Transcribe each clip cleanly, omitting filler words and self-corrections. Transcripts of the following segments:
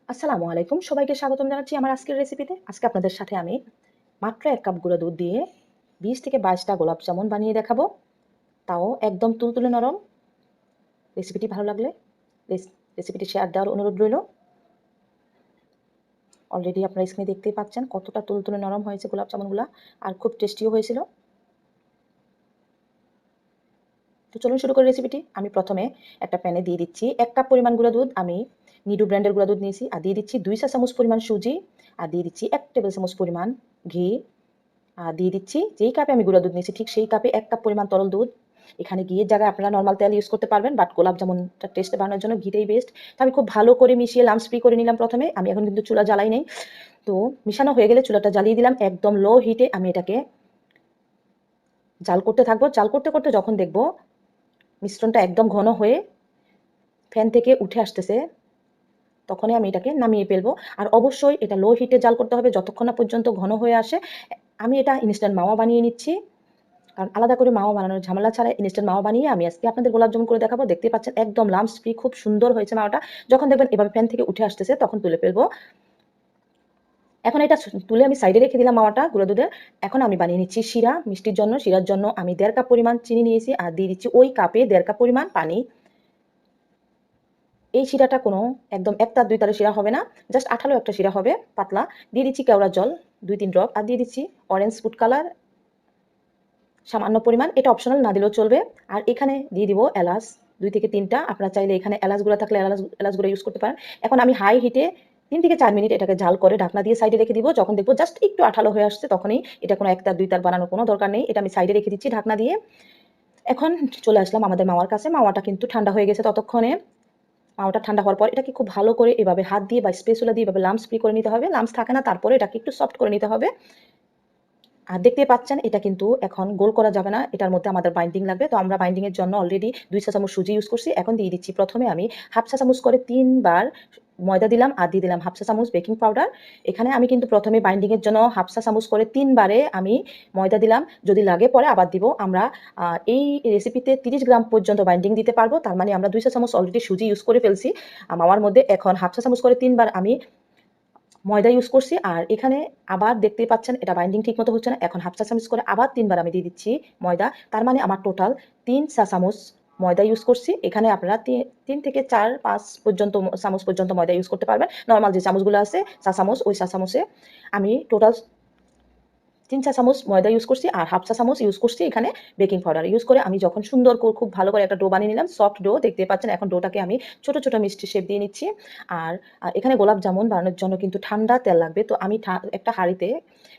আসসালামু আলাইকুম, সবাইকে স্বাগতম জানাচ্ছি আমার আজকের রেসিপিতে। আজকে আপনাদের সাথে আমি মাত্র ১ কাপ গুঁড়া দুধ দিয়ে ২০ থেকে ২২টা গোলাপ জামুন বানিয়ে দেখাবো। তাও একদম তুলতুলে নরম। রেসিপিটি ভালো লাগলে রেসিপিটি শেয়ার দেওয়ার অনুরোধ রইল। অলরেডি আপনারা স্ক্রিনে দেখতেই পাচ্ছেন কতটা তুলতুলে নরম হয়েছে গোলাপ জামুনগুলা, আর খুব টেস্টিও হয়েছিল। তো চলুন শুরু করি রেসিপিটি। আমি প্রথমে একটা প্যানে দিয়ে দিচ্ছি ১ কাপ পরিমাণ গুঁড়া দুধ। আমি নিডু ব্র্যান্ডের গুঁড়া দুধ নিয়েছি। আর দিয়ে দিচ্ছি ২ চা চামচ পরিমাণ সুজি। আর দিয়ে দিচ্ছি ১ টেবিল চামচ পরিমাণ ঘি। দিয়ে দিচ্ছি যেই কাপে আমি গুঁড়া দুধ নিয়েছি ঠিক সেই কাপে ১ কাপ পরিমাণ তরল দুধ। এখানে ঘিয়ের জায়গায় আপনারা নরমাল তেল ইউজ করতে পারবেন, বাট গোলাপ জামুনটা টেস্ট বানানোর জন্য ঘিটাই বেস্ট। তো আমি খুব ভালো করে মিশিয়ে লাম্পস ফ্রি করে নিলাম প্রথমে। আমি এখন কিন্তু চুলা জ্বালাই নেই। তো মিশানো হয়ে গেলে চুলাটা জ্বালিয়ে দিলাম। একদম লো হিটে আমি এটাকে জাল করতে থাকবো। জাল করতে করতে যখন দেখব মিশ্রণটা একদম ঘন হয়ে ফ্যান থেকে উঠে আসতেছে, তখনই আমি এটাকে নামিয়ে ফেলবো। আর অবশ্যই এটা লো হিটে জাল করতে হবে যতক্ষণ না পর্যন্ত ঘন হয়ে আসে। আমি এটা ইনস্ট্যান্ট মাওয়া বানিয়ে নিচ্ছি, কারণ আলাদা করে মাওয়া বানানোর ঝামেলা ছাড়া ইনস্ট্যান্ট মাওয়া বানিয়ে আমি আজকে আপনাদের গোলাপ জামুন করে দেখাবো। দেখতে পাচ্ছেন একদম লাম্পস ফ্রি, খুব সুন্দর হয়েছে মাওয়াটা। যখন দেখবেন এভাবে প্যান থেকে উঠে আসতেছে তখন তুলে ফেলবো। এখন এটা তুলে আমি সাইডে রেখে দিলাম মাওয়াটা গুঁড়ো দুধের। এখন আমি বানিয়ে নিচ্ছি শিরা। মিষ্টির জন্য, শিরার জন্য আমি ১.৫ কাপ পরিমাণ চিনি নিয়েছি, আর দিয়ে দিচ্ছি ওই কাপে ১.৫ কাপ পরিমাণ পানি। এই শিরাটা কোনো একদম এক তার দুই তারের শিরা হবে না, জাস্ট আঠালো একটা শিরা হবে, পাতলা। দিয়ে দিচ্ছি কেওড়ার জল ২-৩ ড্রপ, আর দিয়ে দিচ্ছি অরেঞ্জ ফুড কালার সামান্য পরিমাণ, এটা অপশনাল, না দিলেও চলবে। আর এখানে দিয়ে দিব এলাচ ২ থেকে ৩টা। আপনারা চাইলে এখানে এলাচ গুঁড়া থাকলে এলাচ গুঁড়া ইউজ করতে পারেন। এখন আমি হাই হিটে ৩ থেকে ৪ মিনিট এটাকে জাল করে ঢাকনা দিয়ে সাইডে রেখে দিব। যখন দেখবো জাস্ট একটু আঠালো হয়ে আসছে তখনই, এটা কোনো এক তার দুই তার বানানোর কোনো দরকার নেই, এটা আমি সাইডে রেখে দিচ্ছি ঢাকনা দিয়ে। এখন চলে আসলাম আমাদের মাওয়ার কাছে। মাওয়াটা কিন্তু ঠান্ডা হয়ে গেছে ততক্ষণে। মাওয়াটা ঠান্ডা হওয়ার পর এটাকে খুব ভালো করে এভাবে হাত দিয়ে বা স্পেচুলা দিয়ে এভাবে লাম্পস ফ্রি করে নিতে হবে। লাম্পস থাকে না, তারপরে এটাকে একটু সফট করে নিতে হবে। আর দেখতেই পাচ্ছেন এটা কিন্তু এখন গোল করা যাবে না, এটার মধ্যে আমাদের বাইন্ডিং লাগবে। তো আমরা বাইন্ডিং এর জন্য অলরেডি ২ চা চামচ সুজি ইউজ করছি। এখন দিয়ে দিচ্ছি প্রথমে আমি হাফ চা চামচ করে ৩ বার ময়দা দিলাম, আর দিয়ে দিলাম হাফ চা চামচ বেকিং পাউডার। এখানে আমি কিন্তু প্রথমে বাইন্ডিং এর জন্য হাফ চা চামচ করে ৩ বারে আমি ময়দা দিলাম, যদি লাগে পরে আবার দিব। আমরা এই রেসিপিতে ৩০ গ্রাম পর্যন্ত বাইন্ডিং দিতে পারবো, তার মানে আমরা ২ চা চামচ অলরেডি সুজি ইউজ করে ফেলছি মাওয়ার মধ্যে। এখন হাফ চা চামচ করে ৩ বার আমি ময়দা ইউজ করছি। আর এখানে আবার দেখতেই পাচ্ছেন এটা বাইন্ডিং ঠিক মতো হচ্ছে না। এখন হাফ চা চামচ করে আবার ৩ বার আমি দিয়ে দিচ্ছি ময়দা, তার মানে আমার টোটাল ৩ চা চামচ ময়দা ইউজ করছি। এখানে আপনারা ৩ থেকে ৪-৫ পর্যন্ত চামচ পর্যন্ত ময়দা ইউজ করতে পারবেন। নর্মাল যে চামচগুলো আছে চা চামচ, ওই চা চামচে আমি টোটাল ৩ চা চামচ ময়দা ইউজ করছি, আর হাফ চা চামচ ইউজ করছি এখানে বেকিং পাউডার ইউজ করে। আমি যখন সুন্দর করে খুব ভালো করে একটা ডো বানিয়ে নিলাম, সফট ডো দেখতে পাচ্ছেন। এখন ডোটাকে আমি ছোট ছোট মিষ্টি শেপ দিয়ে নিচ্ছি। আর এখানে গোলাপ জামুন বানানোর জন্য কিন্তু ঠান্ডা তেল লাগবে। তো আমি একটা হাঁড়িতে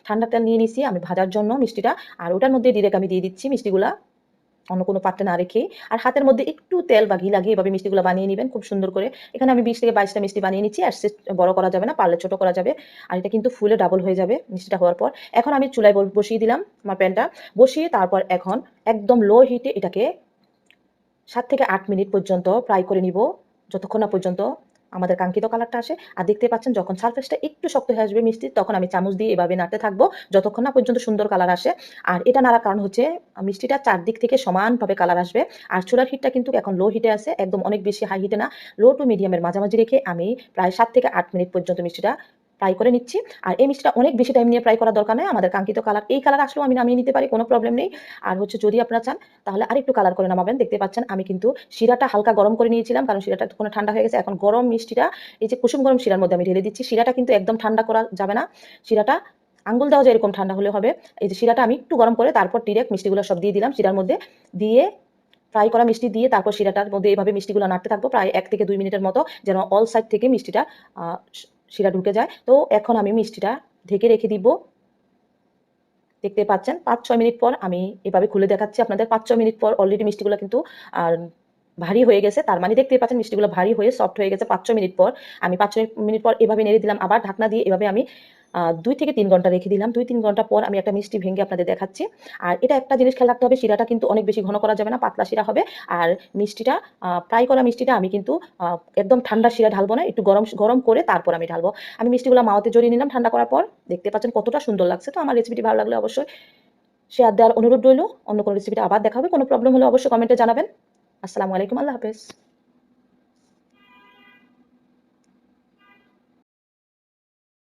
ঠান্ডা তেল নিয়ে নিছি আমি ভাজার জন্য মিষ্টিটা, আর ওটার মধ্যে ডিরেক্ট আমি দিয়ে দিচ্ছি মিষ্টিগুলা, অন্য কোনো পাত্রে না রেখে। আর হাতের মধ্যে একটু তেল বা ঘি লাগিয়ে এভাবে মিষ্টিগুলো বানিয়ে নেবেন খুব সুন্দর করে। এখানে আমি ২০ থেকে ২২টা মিষ্টি বানিয়ে নিচ্ছি। আর বড় করা যাবে না, পারলে ছোট করা যাবে। আর এটা কিন্তু ফুলে ডাবল হয়ে যাবে মিষ্টিটা হওয়ার পর। এখন আমি চুলায় বসিয়ে দিলাম আমার প্যানটা, বসিয়ে তারপর এখন একদম লো হিটে এটাকে ৭ থেকে ৮ মিনিট পর্যন্ত ফ্রাই করে নিব, যতক্ষণ না পর্যন্ত আমাদের কাঙ্ক্ষিত কালারটা আসে। আর দেখতে পাচ্ছেন যখন সারফেসটা একটু শক্ত হয়ে আসবে মিষ্টির, তখন আমি চামচ দিয়ে এভাবে নাড়তে থাকবো যতক্ষণ না পর্যন্ত সুন্দর কালার আসে। আর এটা নাড়ার কারণ হচ্ছে মিষ্টিটা চারদিক থেকে সমানভাবে কালার আসবে। আর চুলার হিটটা কিন্তু এখন লো হিটে আছে, একদম অনেক বেশি হাই হিটে না, লো টু মিডিয়ামের মাঝামাঝি রেখে আমি প্রায় ৭ থেকে ৮ মিনিট পর্যন্ত মিষ্টিটা ফ্রাই করে নিচ্ছি। আর এই মিষ্টিটা অনেক বেশি টাইম নিয়ে ফ্রাই করার দরকার নেই, আমাদের কাঙ্ক্ষিত কালার এই কালার আসলেও আমি নামিয়ে নিতে পারি, কোনো প্রবলেম নেই। আর হচ্ছে যদি আপনারা চান তাহলে আরেকটু কালার করে নামাবেন। দেখতে পাচ্ছেন আমি কিন্তু শিরাটা হালকা গরম করে নিয়েছিলাম, কারণ শিরাটা কোনো ঠান্ডা হয়ে গেছে। এখন গরম মিষ্টিটা এই যে কুসুম গরম শিরার মধ্যে আমি ঢেলে দিচ্ছি। শিরাটা কিন্তু একদম ঠান্ডা করা যাবে না, শিরাটা আঙ্গুল দেওয়া যায় এরকম ঠান্ডা হলে হবে। এই যে শিরাটা আমি একটু গরম করে তারপর ডিরেক্ট মিষ্টিগুলো সব দিয়ে দিলাম শিরার মধ্যে, দিয়ে ফ্রাই করা মিষ্টি দিয়ে তারপর শিরাটার মধ্যে এইভাবে মিষ্টিগুলো নাড়তে থাকবো প্রায় ১ থেকে ২ মিনিটের মতো, যেন অল সাইড থেকে মিষ্টিটা শিরা ঢুকে যায়। তো এখন আমি মিষ্টিটা ঢেকে রেখে দিব। দেখতে পাচ্ছেন ৫-৬ মিনিট পর আমি এভাবে খুলে দেখাচ্ছি আপনাদের। ৫-৬ মিনিট পর অলরেডি মিষ্টিগুলো কিন্তু আর ভারী হয়ে গেছে, তার মানে দেখতেই পাচ্ছেন মিষ্টিগুলো ভারী হয়ে সফট হয়ে গেছে ৫-৬ মিনিট পর। আমি ৫-৬ মিনিট পর এভাবে নেড়ে দিলাম, আবার ঢাকনা দিয়ে এভাবে আমি ২ থেকে ৩ ঘন্টা রেখে দিলাম। ২-৩ ঘন্টা পর আমি একটা মিষ্টি ভেঙে আপনাদের দেখাচ্ছি। আর এটা একটা জিনিস খেয়াল রাখতে হবে, শিরাটা কিন্তু অনেক বেশি ঘন করা যাবে না, পাতলা শিরা হবে। আর মিষ্টিটা ফ্রাই করা মিষ্টিটা আমি কিন্তু একদম ঠান্ডা শিরা ঢালবো না, একটু গরম গরম করে তারপর আমি ঢালবো। আমি মিষ্টিগুলো মাওয়াতে জড়িয়ে নিলাম ঠান্ডা করার পর। দেখতে পাচ্ছেন কতটা সুন্দর লাগছে। তো আমার রেসিপিটি ভালো লাগলে অবশ্যই শেয়ার দেওয়ার অনুরোধ রইল। অন্য কোনো রেসিপিটা আবার দেখা হবে, কোনো প্রবলেম হলে অবশ্যই কমেন্টে জানাবেন। আসসালামু আলাইকুম, আল্লাহ হাফেজ।